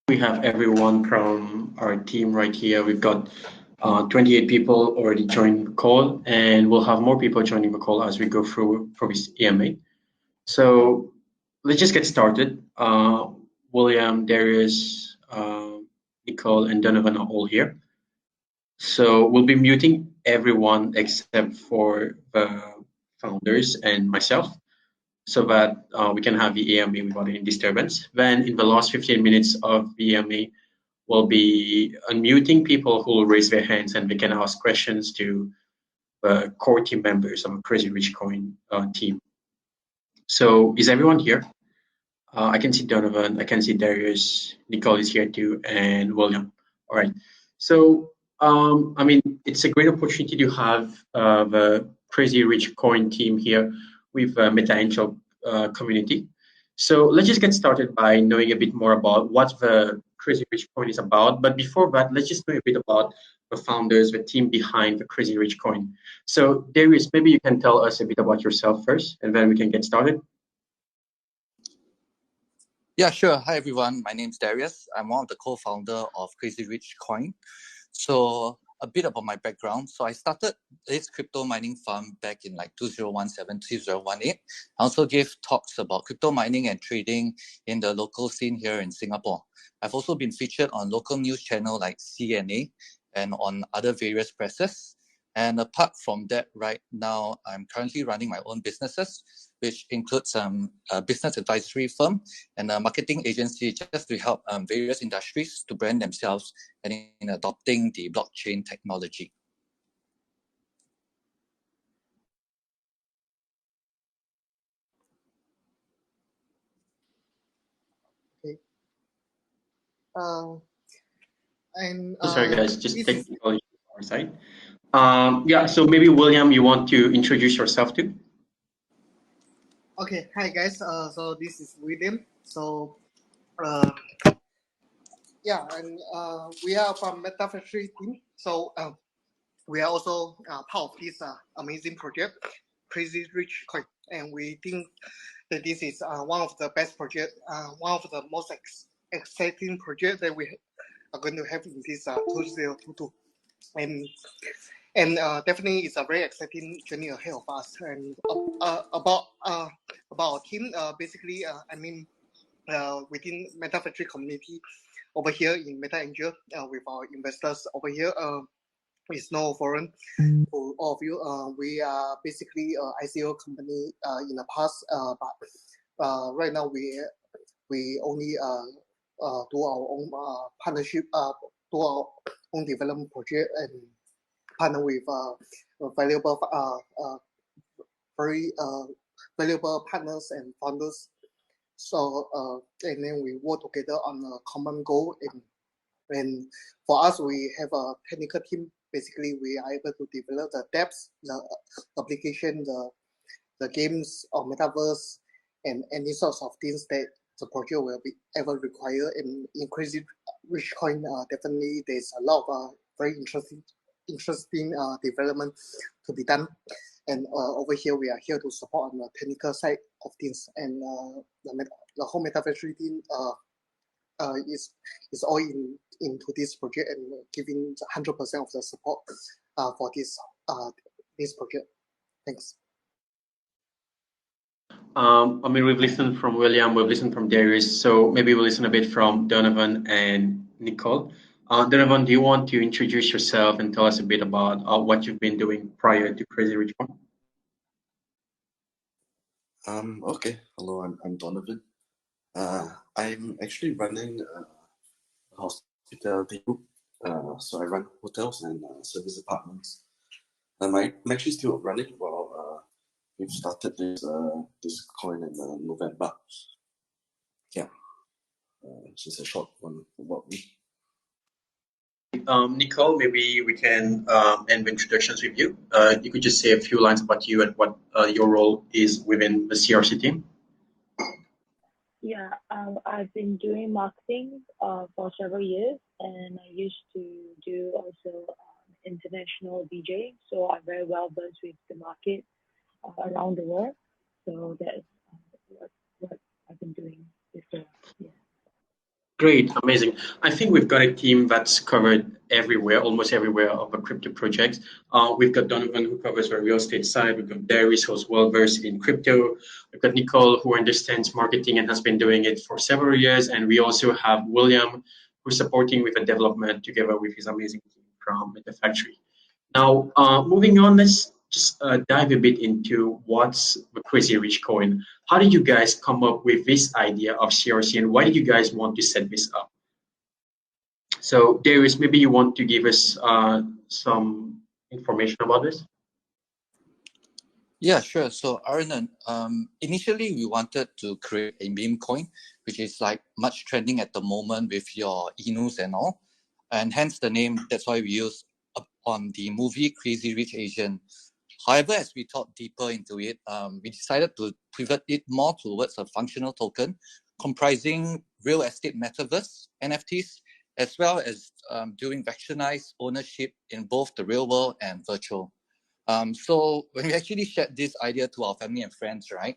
We have everyone from our team right here. We've got 28 people already joined the call, and we'll have more people joining the call as we go through for this EMA. So let's just get started. William, Darius, Nicole, and Donovan are all here. So we'll be muting everyone except for the founders and myself so that we can have the EMA without any disturbance. Then in the last 15 minutes of the EMA, we'll be unmuting people who will raise their hands and they can ask questions to the core team members of the Crazy Rich Coin team. So is everyone here? I can see Donovan, I can see Darius, Nicole is here too, and William. All right. So, I mean, it's a great opportunity to have the Crazy Rich Coin team here with the Meta Angel community. So let's just get started by knowing a bit more about what the Crazy Rich Coin is about. But before that, let's just know a bit about the founders, the team behind the Crazy Rich Coin. So Darius, maybe you can tell us a bit about yourself first, and then we can get started. Yeah, sure. Hi, everyone. My name is Darius. I'm one of the co-founder of Crazy Rich Coin. So a bit about my background. So I started this crypto mining farm back in like 2017, 2018. I also gave talks about crypto mining and trading in the local scene here in Singapore. I've also been featured on local news channel like CNA and on other various presses. And apart from that, right now, I'm currently running my own businesses, which includes a business advisory firm and a marketing agency just to help various industries to brand themselves and in adopting the blockchain technology. Okay. Sorry, guys, just technical issue on our side. Yeah, so maybe William, you want to introduce yourself too? Okay, hi guys. So this is William. So, yeah, and we are from METAFACTORY team. So we are also part of this amazing project, Crazy Rich Coin, and we think that this is one of the best project, one of the most exciting project that we are going to have in this 2022, and definitely it's a very exciting journey ahead of us. And about our team, basically, I mean, within METAFACTORY community over here in Meta Angel, with our investors over here, it's no foreign to all of you. We are basically ICO company in the past, but right now we only do our own partnership, do our own development project and partner with valuable, very valuable partners and founders. So and then we work together on a common goal. And for us, we have a technical team. Basically, we are able to develop the dApps, the application, the games or metaverse, and any sorts of things that the project will be ever require. And in Crazy Rich Coin, definitely there's a lot of very interesting development to be done. And over here, we are here to support on the technical side of things. And the whole METAFACTORY team is all into this project and giving 100% of the support for this project. Thanks. I mean, we've listened from William, we've listened from Darius, so maybe we'll listen a bit from Donovan and Nicole. Donovan, do you want to introduce yourself and tell us a bit about what you've been doing prior to Crazy Rich Coin? Okay, hello, I'm Donovan. I'm actually running a hospitality group. So I run hotels and service apartments. I'm actually still running while we've started this coin in November. Yeah, just a short one about me. Nicole, maybe we can end the introductions with you. You could just say a few lines about you and what your role is within the CRC team. Yeah, I've been doing marketing for several years, and I used to do also international DJ, so I'm very well versed with the market around the world. So that's what I've been doing before. Yeah. Great, amazing. I think we've got a team that's covered everywhere, almost everywhere of a crypto project. We've got Donovan who covers the real estate side. We've got Darius who's well versed in crypto. We've got Nicole who understands marketing and has been doing it for several years. And we also have William who's supporting with the development together with his amazing team from METAFACTORY. Now, moving on, let's just dive a bit into what's the Crazy Rich Coin. How did you guys come up with this idea of CRC, and why did you guys want to set this up? So, Darius, maybe you want to give us some information about this? Yeah, sure. So, Arnon, initially we wanted to create a meme coin, which is like much trending at the moment with your Inus and all. And hence the name, that's why we use on the movie Crazy Rich Asian. However, as we thought deeper into it, we decided to pivot it more towards a functional token comprising real estate metaverse, NFTs, as well as doing vectorized ownership in both the real world and virtual. So when we actually shared this idea to our family and friends, right,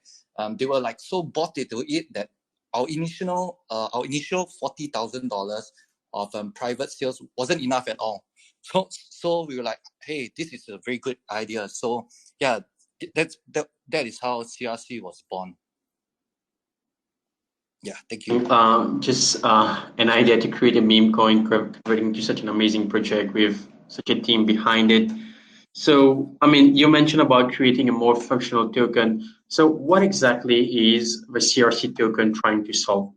they were like so bought into it that our initial $40,000 of private sales wasn't enough at all. So we were like, hey, this is a very good idea. So yeah, that is how CRC was born. Yeah, thank you. Just an idea to create a meme coin, converting to such an amazing project with such a team behind it. So, I mean, you mentioned about creating a more functional token. So, what exactly is the CRC token trying to solve?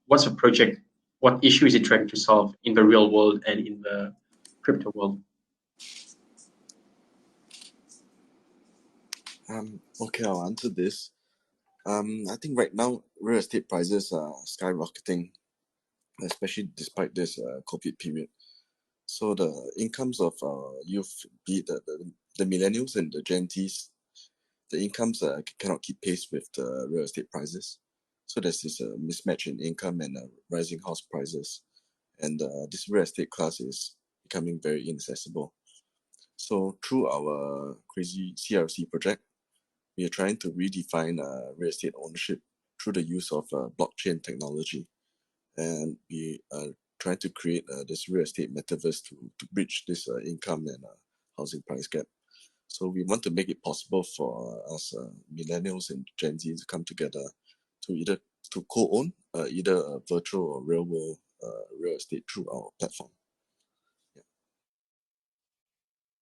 What's the project? What issue is it trying to solve in the real world and in the crypto world? Okay, I'll answer this. I think right now real estate prices are skyrocketing, especially despite this COVID period. So the incomes of youth, be it the millennials and the Gen Zs, the incomes cannot keep pace with the real estate prices. So there's this mismatch in income and rising house prices. And this real estate class is becoming very inaccessible. So through our Crazy CRC project, we are trying to redefine real estate ownership through the use of blockchain technology. And we are trying to create this real estate metaverse to bridge this income and housing price gap. So we want to make it possible for us millennials and Gen Z to come together to co-own either a virtual or real world real estate through our platform.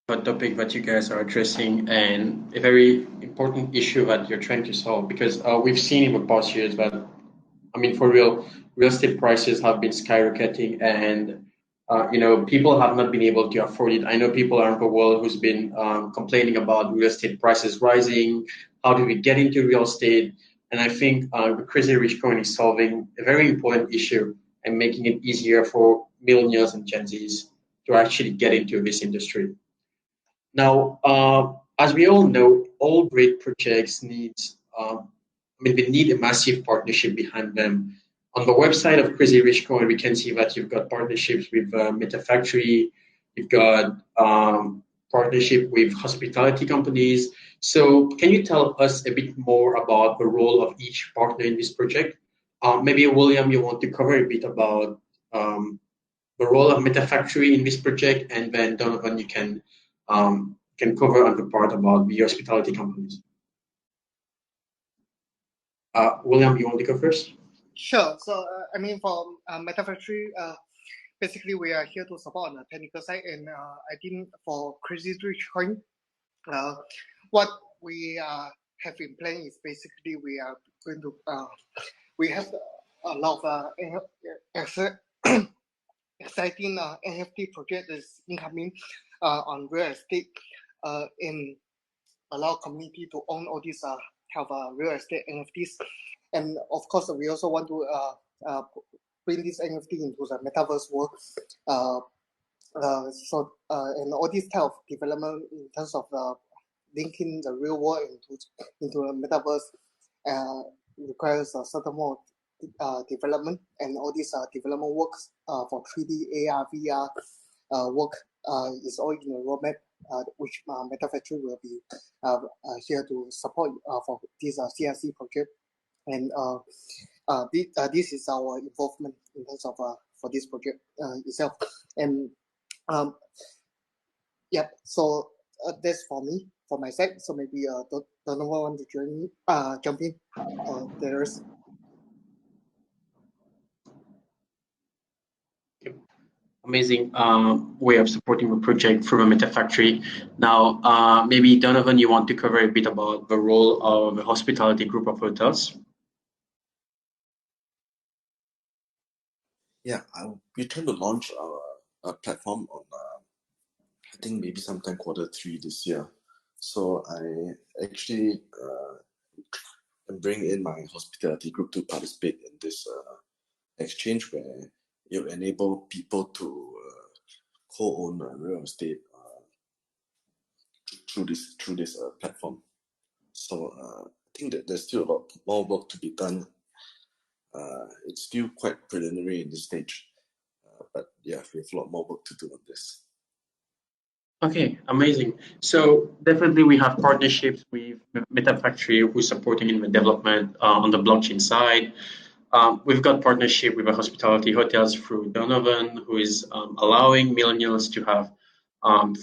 A topic that you guys are addressing and a very important issue that you're trying to solve, because we've seen in the past years that, I mean, for real estate prices have been skyrocketing, and people have not been able to afford it. I know people around the world who's been complaining about real estate prices rising. How do we get into real estate? And I think the Crazy Rich Coin is solving a very important issue and making it easier for millennials and Gen Zs to actually get into this industry. Now, as we all know, all great projects they need a massive partnership behind them. On the website of Crazy Rich Coin, we can see that you've got partnerships with METAFACTORY, you've got partnership with hospitality companies. So, can you tell us a bit more about the role of each partner in this project? Maybe William, you want to cover a bit about the role of METAFACTORY in this project, and then Donovan, you can cover on the part about the hospitality companies. William, you want to go first? Sure. So, I mean, for METAFACTORY, basically we are here to support on the technical side, and I think for Crazy Rich Coin, what we have in plan is basically we are going to we have a lot of exciting NFT project is incoming on real estate, and allow community to own all these have real estate NFTs, and of course we also want to bring this NFT into the metaverse world. And all these type of development in terms of linking the real world into the metaverse requires a certain more development, and all these development works for 3D, AR, VR work is all in the roadmap, which METAFACTORY will be here to support for this CRC project. And this is our involvement in terms of for this project itself. And yeah, so that's for me, for my side. So maybe Donovan want to join me, jump in. There's amazing way of supporting the project through the METAFACTOry. Now, maybe Donovan, you want to cover a bit about the role of the hospitality group of hotels? Yeah, we trying to launch our platform on I think maybe sometime Q3 this year. So I actually bring in my hospitality group to participate in this exchange where you enable people to co-own real estate through this platform. So I think that there's still a lot more work to be done. It's still quite preliminary in this stage, but yeah, we have a lot more work to do on this. Okay, amazing. So definitely we have partnerships with METAFACTOry, who's supporting in the development on the blockchain side. We've got partnership with the hospitality hotels through Donovan, who is allowing millennials to have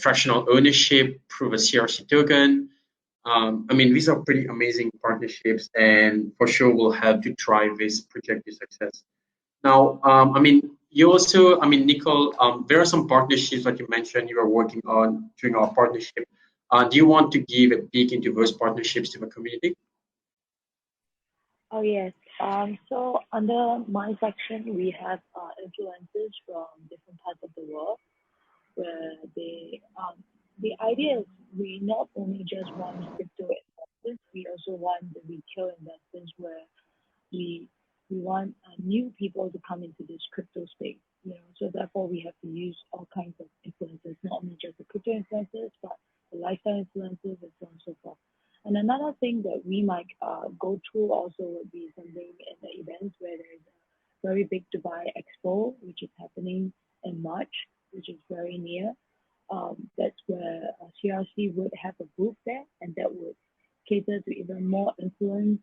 fractional ownership through the CRC token. I mean, these are pretty amazing partnerships, and for sure will help to drive this project to success. Now, I mean, you also, I mean, Nicole, there are some partnerships that you mentioned you are working on during our partnership. Do you want to give a peek into those partnerships to the community? Oh, yes. So under my section, we have influencers from different parts of the world where the idea is we not only just want crypto investors, we also want the retail investors where we want new people to come into this crypto space. So therefore we have to use all kinds of influencers, not only just the crypto influencers, but the lifestyle influencers and so on and so forth. And another thing that we might go through also would be something in the events where there's a very big Dubai Expo, which is happening in March, which is very near. That's where CRC would have a booth there, and that would cater to even more influence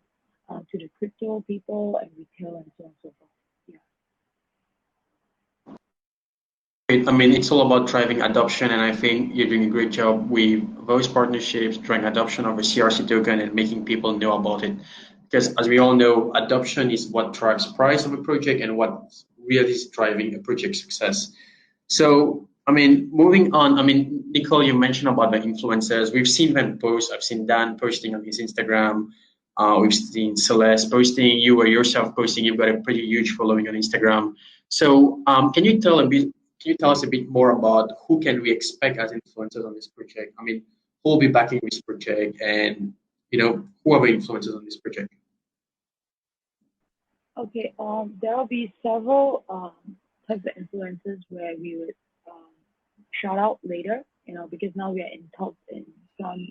to the crypto people and retail and so on and so forth. I mean, it's all about driving adoption, and I think you're doing a great job with those partnerships, driving adoption of a CRC token and making people know about it. Because as we all know, adoption is what drives price of a project and what really is driving a project success. So, I mean, moving on, I mean, Nicole, you mentioned about the influencers. We've seen them post. I've seen Dan posting on his Instagram. We've seen Celeste posting. You were yourself posting. You've got a pretty huge following on Instagram. So, can you tell us a bit more about who can we expect as influencers on this project? I mean, who will be backing this project, and who are the influencers on this project? Okay, there will be several types of influencers where we would shout out later, because now we are in talks in some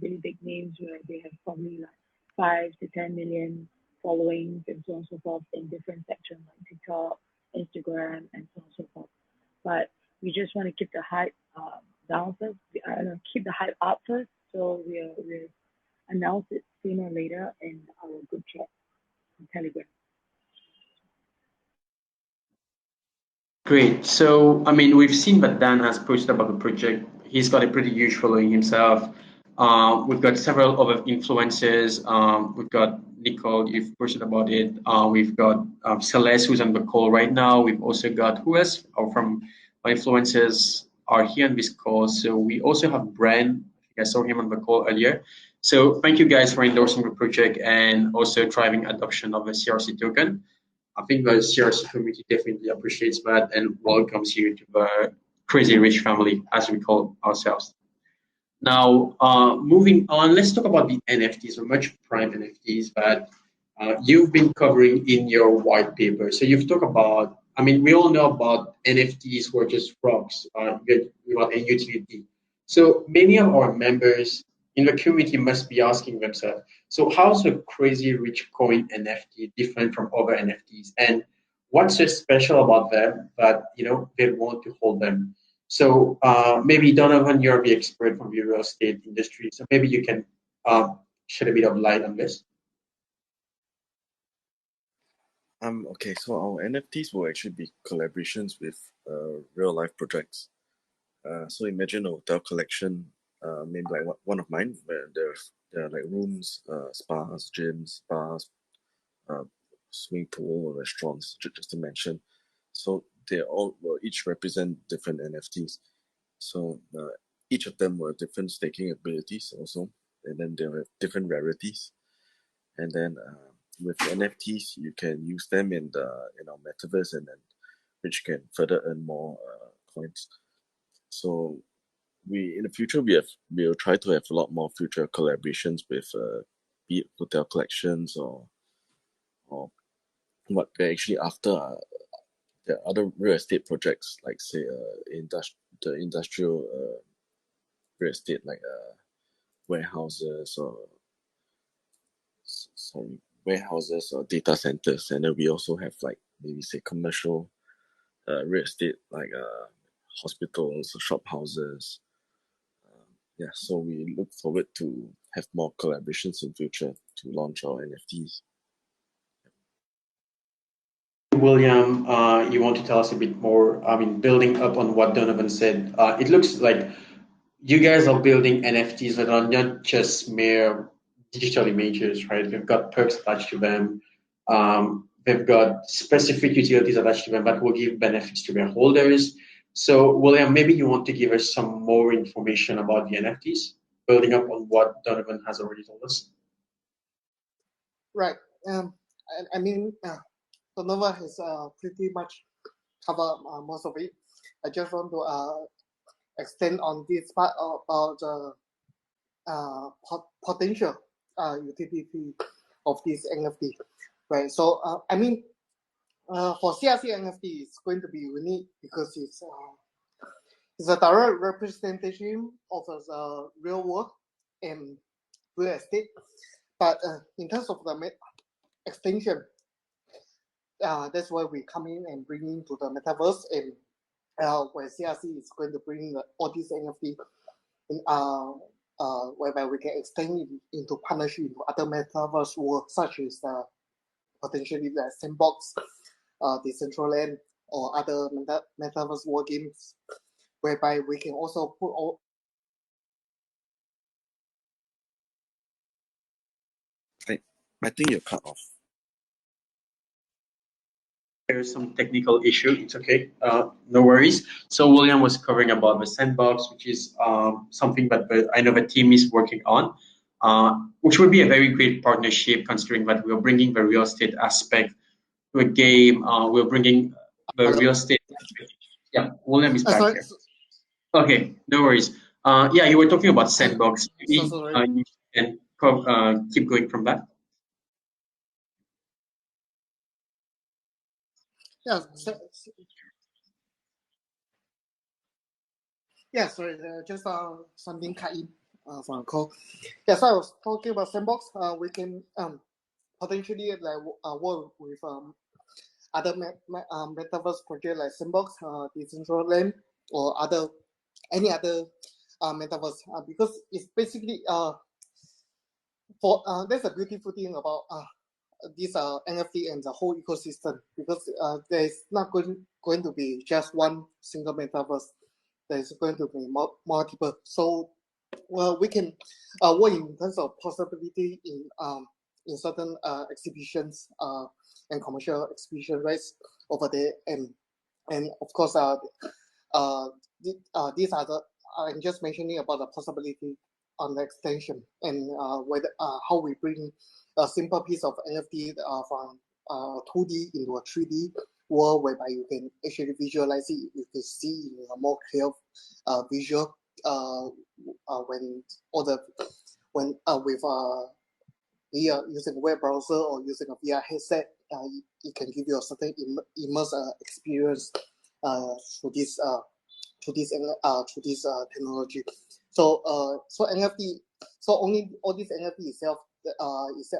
really big names where they have probably like 5 to 10 million followings and so on and so forth in different sections like TikTok, Instagram, and so on and so forth. But we just want to keep the hype down first. Keep the hype up first. So we'll announce it sooner or later in our group chat on Telegram. Great. So, I mean, we've seen that Dan has posted about the project. He's got a pretty huge following himself. We've got several other influencers. We've got Nicole, you've posted about it. We've got Celeste, who's on the call right now. We've also got who else from our influencers are here on this call. So we also have Bran. I think I saw him on the call earlier. So thank you guys for endorsing the project and also driving adoption of the CRC token. I think the CRC community definitely appreciates that and welcomes you to the Crazy Rich family, as we call ourselves. Now, moving on, let's talk about the NFTs, the merge prime NFTs that you've been covering in your white paper. So you've talked about, I mean, we all know about NFTs were just rocks without any utility. So many of our members in the community must be asking themselves, so how's a Crazy Rich Coin NFT different from other NFTs? And what's so special about them that, they want to hold them? So maybe Donovan, you're the expert from the real estate industry, so maybe you can shed a bit of light on this. Okay, so our NFTs will actually be collaborations with real life projects. So imagine a hotel collection, maybe like one of mine, where there are like rooms, spas, gyms, bars, swimming pool, restaurants, just to mention. So they all will each represent different NFTs. So each of them were different staking abilities also, and then there were different rarities. And then with NFTs, you can use them in our metaverse, and then which can further earn more coins. So we in the future we'll try to have a lot more future collaborations with be it hotel collections or what we're actually after there are other real estate projects like say the industrial real estate like warehouses or sorry warehouses or data centers, and then we also have like maybe say commercial real estate like hospitals, shop houses. Yeah, so we look forward to have more collaborations in future to launch our NFTs. William, you want to tell us a bit more? I mean, building up on what Donovan said, it looks like you guys are building NFTs that are not just mere digital images, right? They've got perks attached to them. They've got specific utilities attached to them that will give benefits to their holders. So, William, maybe you want to give us some more information about the NFTs, building up on what Donovan has already told us. Right. I mean, Donovan has pretty much covered most of it. I just want to extend on this part about the potential utility of this NFT. Right. So I mean, for CRC NFT, it's going to be unique because it's a direct representation of the real world and real estate. But in terms of the extension, that's why we come in and bring into the metaverse, and where CRC is going to bring all these NFT in, whereby we can extend it into partnership into other metaverse world, such as potentially the Sandbox, Decentraland, or other metaverse world games, whereby we can also put all. I think you're cut off. There's some technical issue. It's okay. No worries. So William was covering about the Sandbox, which is something that I know the team is working on, which would be a very great partnership considering that we're bringing the real estate aspect to a game. We're bringing the real estate. Yeah, William is back here. Okay, no worries. Yeah, you were talking about Sandbox. Maybe you can keep going from that. Yeah, yeah, sorry, just something cut in from a call. Yeah, so I was talking about Sandbox. We can potentially like work with other metaverse project like Sandbox, Decentraland, or any other metaverse because it's basically for that's a beautiful thing about this NFT and the whole ecosystem, because there's not going to be just one single metaverse. There's going to be multiple. So we can work in terms of possibility in certain exhibitions and commercial exhibition rights over there, and of course these are the I'm just mentioning about the possibility on the extension and whether how we bring a simple piece of NFT from 2D into a 3D world, whereby you can actually visualize it, you can see in a more clear visual when all the when with VR using a web browser or using a VR headset, it can give you a certain immersive experience through this technology. So so NFT, so only all this NFT itself is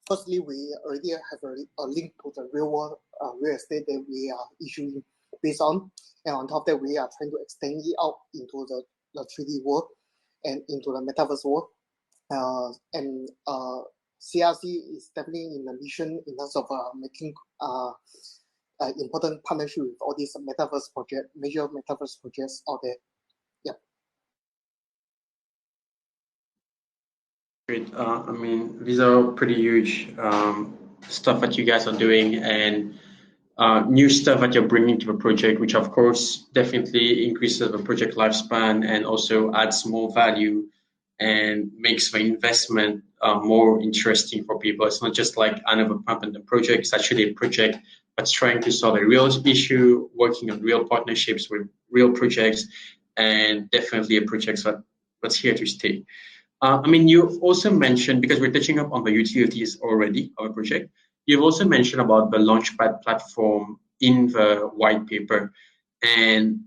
firstly we already have a link to the real world real estate that we are issuing based on, and on top of that we are trying to extend it out into the 3D world and into the metaverse world, and CRC is definitely in the mission in terms of making important partnership with all these metaverse projects, major metaverse projects out there. Yeah. Great. I mean, these are pretty huge stuff that you guys are doing, and new stuff that you're bringing to the project, which of course definitely increases the project lifespan and also adds more value and makes the investment more interesting for people. It's not just like another pump in the project. It's actually a project that's trying to solve a real issue, working on real partnerships with real projects, and definitely a project that's here to stay. I mean, you also mentioned, because we're touching up on the utilities already of a project, you've also mentioned about the Launchpad platform in the white paper. And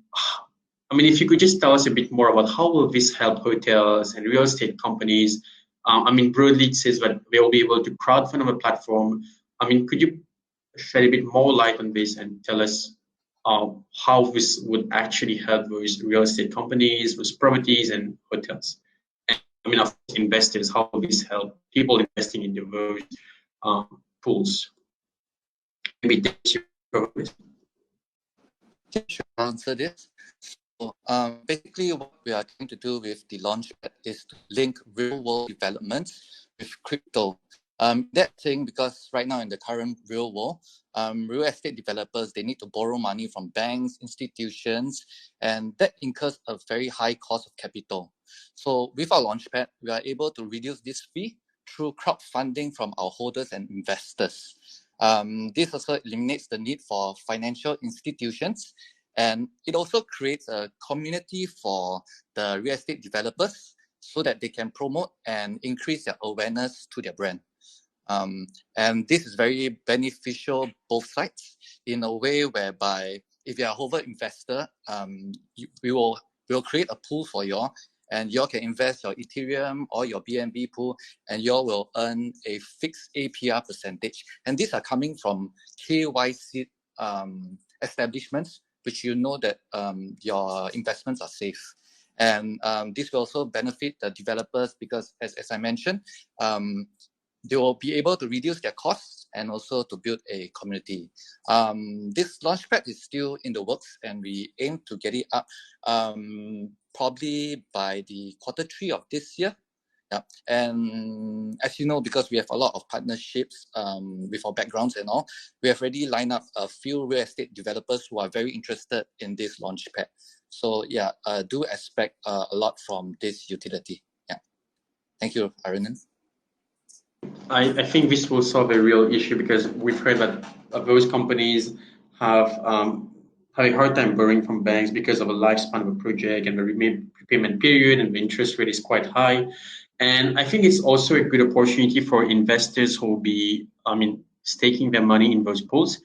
I mean, if you could just tell us a bit more about how will this help hotels and real estate companies? I mean, broadly, it says that they will be able to crowdfund on the platform. I mean, could you shed a bit more light on this and tell us how this would actually help those real estate companies, those properties and hotels? I mean, of course, investors, how will this help people investing into those pools? Maybe that's your focus. Sure, I'll answer this. So, basically, what we are trying to do with the Launchpad is to link real-world developments with crypto. That thing, because right now in the current real world, real estate developers, they need to borrow money from banks, institutions, and that incurs a very high cost of capital. So with our Launchpad, we are able to reduce this fee through crowdfunding from our holders and investors. This also eliminates the need for financial institutions, and it also creates a community for the real estate developers so that they can promote and increase their awareness to their brand. And this is very beneficial both sides in a way whereby if you're a Hover investor, we will create a pool for you all, and you all can invest your Ethereum or your BNB pool, and you all will earn a fixed APR percentage. And these are coming from KYC establishments, which you know that your investments are safe. And this will also benefit the developers because, as I mentioned, they will be able to reduce their costs and also to build a community. This Launchpad is still in the works, and we aim to get it up probably by the Q3 of this year. Yeah. And as you know, because we have a lot of partnerships with our backgrounds and all, we have already lined up a few real estate developers who are very interested in this Launchpad. So yeah, do expect a lot from this utility. Yeah. Thank you, Aranan. I think this will solve a real issue because we've heard that those companies have a hard time borrowing from banks because of the lifespan of a project and the repayment period, and the interest rate is quite high. And I think it's also a good opportunity for investors who will be, staking their money in those pools,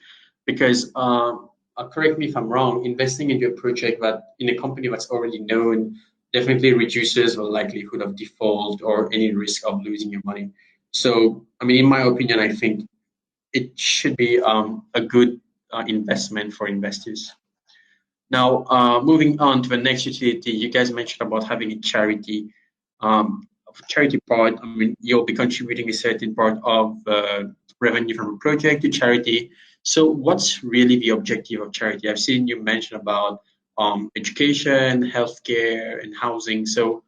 because correct me if I'm wrong, investing into a project in a company that's already known definitely reduces the likelihood of default or any risk of losing your money. So, in my opinion, I think it should be a good investment for investors. Now, moving on to the next utility, you guys mentioned about having a charity. Charity part, you'll be contributing a certain part of revenue from a project to charity. So what's really the objective of charity? I've seen you mention about education, healthcare, and housing. So,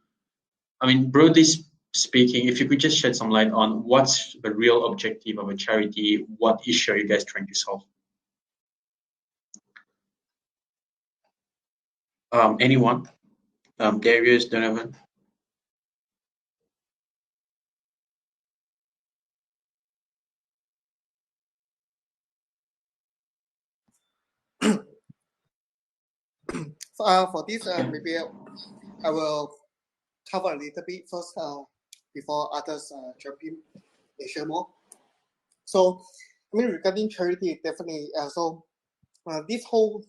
broadly speaking, if you could just shed some light on what's the real objective of a charity, what issue are you guys trying to solve? Anyone? Darius, Donovan? For this, maybe I will cover a little bit first before others jump in and share more. So, regarding charity, definitely. This whole,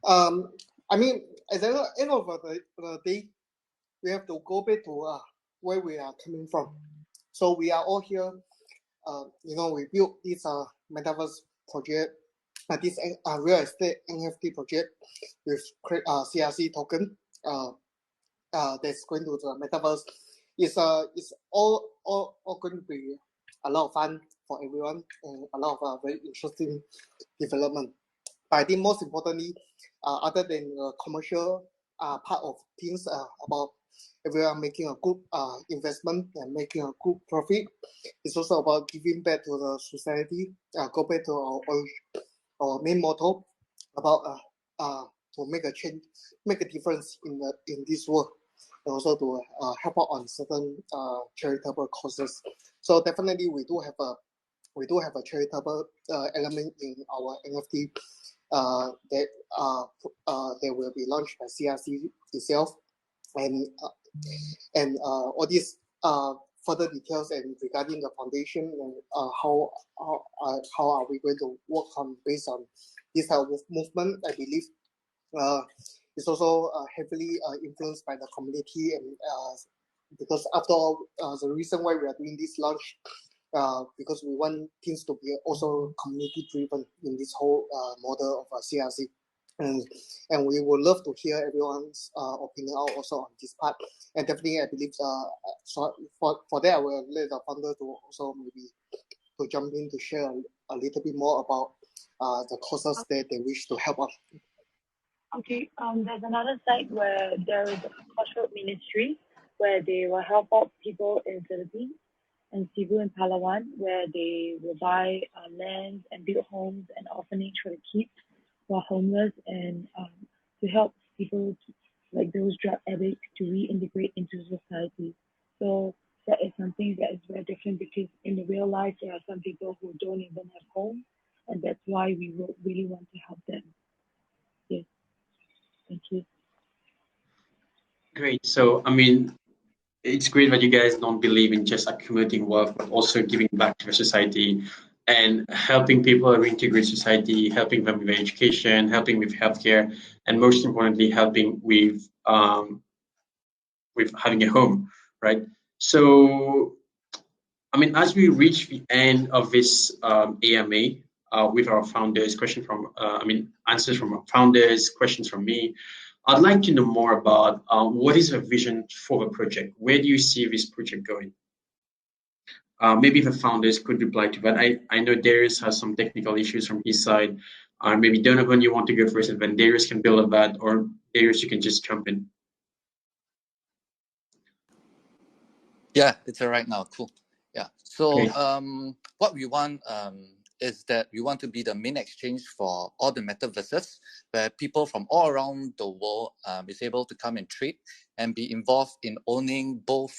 at the end of the day, we have to go back to where we are coming from. So we are all here. We built this metaverse project, this real estate NFT project with CRC token that's going to the metaverse. it's all going to be a lot of fun for everyone and a lot of very interesting development. But I think most importantly, other than the commercial part of things about everyone making a good investment and making a good profit, it's also about giving back to the society. Go back to our main motto about to make a change, make a difference in this world, and also to help out on certain charitable causes. So definitely we do have a charitable element in our NFT that will be launched by CRC itself, and all these further details and regarding the foundation and how are we going to work on based on this type of movement. I believe it's also heavily influenced by the community, and because after all, the reason why we are doing this launch, because we want things to be also community driven in this whole model of CRC. And we would love to hear everyone's opinion out also on this part. And definitely, I believe so for that, I will let the founder to also maybe to jump in to share a little bit more about the causes that they wish to help out. Okay, there's another site where there is a crossroad ministry where they will help out people in Philippines, and Cebu and Palawan, where they will buy lands and build homes and orphanage for the kids who are homeless, and to help people like those drug addicts to reintegrate into society. So that is something that is very different, because in the real life there are some people who don't even have homes, and that's why we really want to help them. Yes, thank you. Great. So, I mean, it's great that you guys don't believe in just accumulating wealth, but also giving back to the society and helping people reintegrate society, helping them with education, helping with healthcare, and most importantly, helping with having a home, right? So, I mean, as we reach the end of this AMA with our founders, answers from our founders, questions from me, I'd like to know more about what is the vision for the project? Where do you see this project going? Maybe the founders could reply to that. I know Darius has some technical issues from his side. Maybe Donovan, you want to go first, and then Darius can build on that, or Darius, you can just jump in. Yeah, it's all right now. Cool. Yeah. So Okay. what we want is that we want to be the main exchange for all the metaverses, where people from all around the world is able to come and trade and be involved in owning both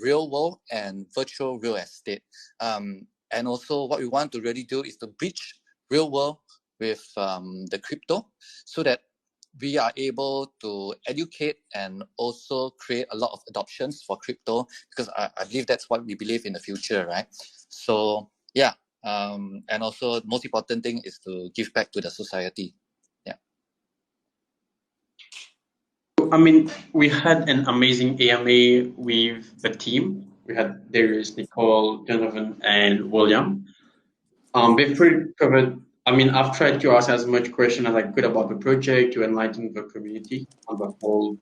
real world and virtual real estate. And also what we want to really do is to bridge real world with the crypto, so that we are able to educate and also create a lot of adoptions for crypto, because I believe that's what we believe in the future, right? So yeah, and also the most important thing is to give back to the society. Yeah. I mean, we had an amazing AMA with the team. We had Darius, Nicole, Donovan, and William. They've pretty covered. I mean, I've tried to ask as much question as I could about the project to enlighten the community on the whole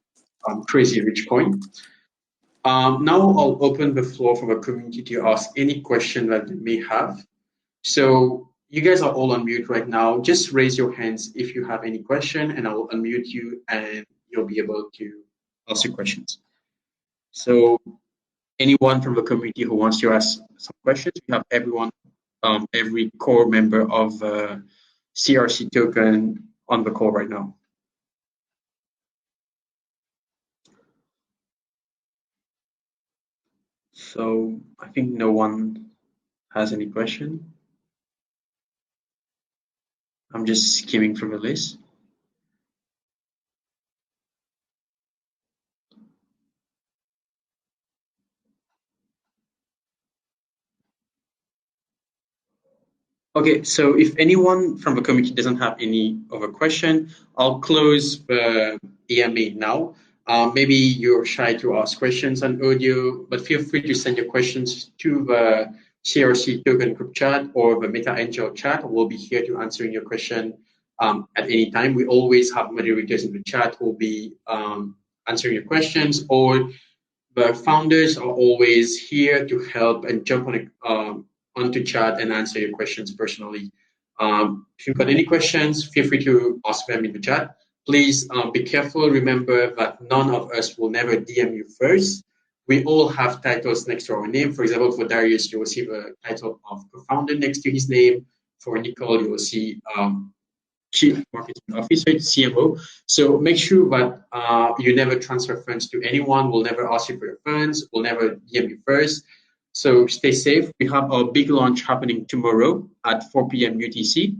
crazy rich coin. Now I'll open the floor for the community to ask any question that they may have. So you guys are all on mute right now. Just raise your hands if you have any question, and I will unmute you, and you'll be able to ask your questions. So anyone from the community who wants to ask some questions, we have everyone, every core member of CRC token on the call right now. So I think no one has any question. I'm just skimming through the list. Okay, so if anyone from the community doesn't have any other question, I'll close the AMA now. Maybe you're shy to ask questions on audio, but feel free to send your questions to the CRC token group chat or the Meta Angel chat. We'll be here to answer your question at any time. We always have moderators in the chat who will be answering your questions, or but founders are always here to help and jump on onto chat and answer your questions personally. If you've got any questions, feel free to ask them in the chat. Please be careful. Remember that none of us will never DM you first. We all have titles next to our name. For example, for Darius, you will see the title of co-founder next to his name. For Nicole, you will see Chief Marketing Officer, CMO. So make sure that you never transfer funds to anyone. We'll never ask you for your funds. We'll never DM you first. So stay safe. We have our big launch happening tomorrow at 4 p.m. UTC.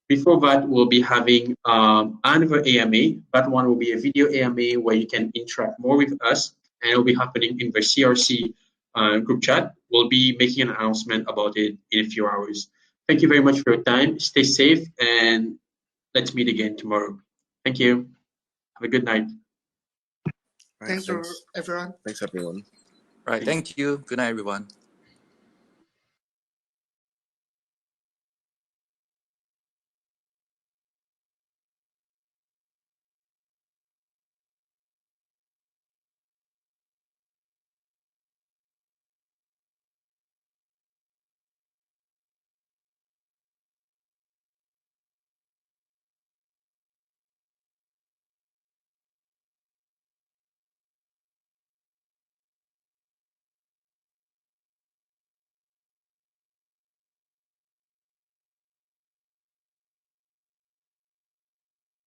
Before that, we'll be having another AMA. That one will be a video AMA where you can interact more with us, and it'll be happening in the CRC group chat. We'll be making an announcement about it in a few hours. Thank you very much for your time. Stay safe, and let's meet again tomorrow. Thank you. Have a good night. Thanks, everyone. Thanks, everyone. Right. Thank you. Good night, everyone.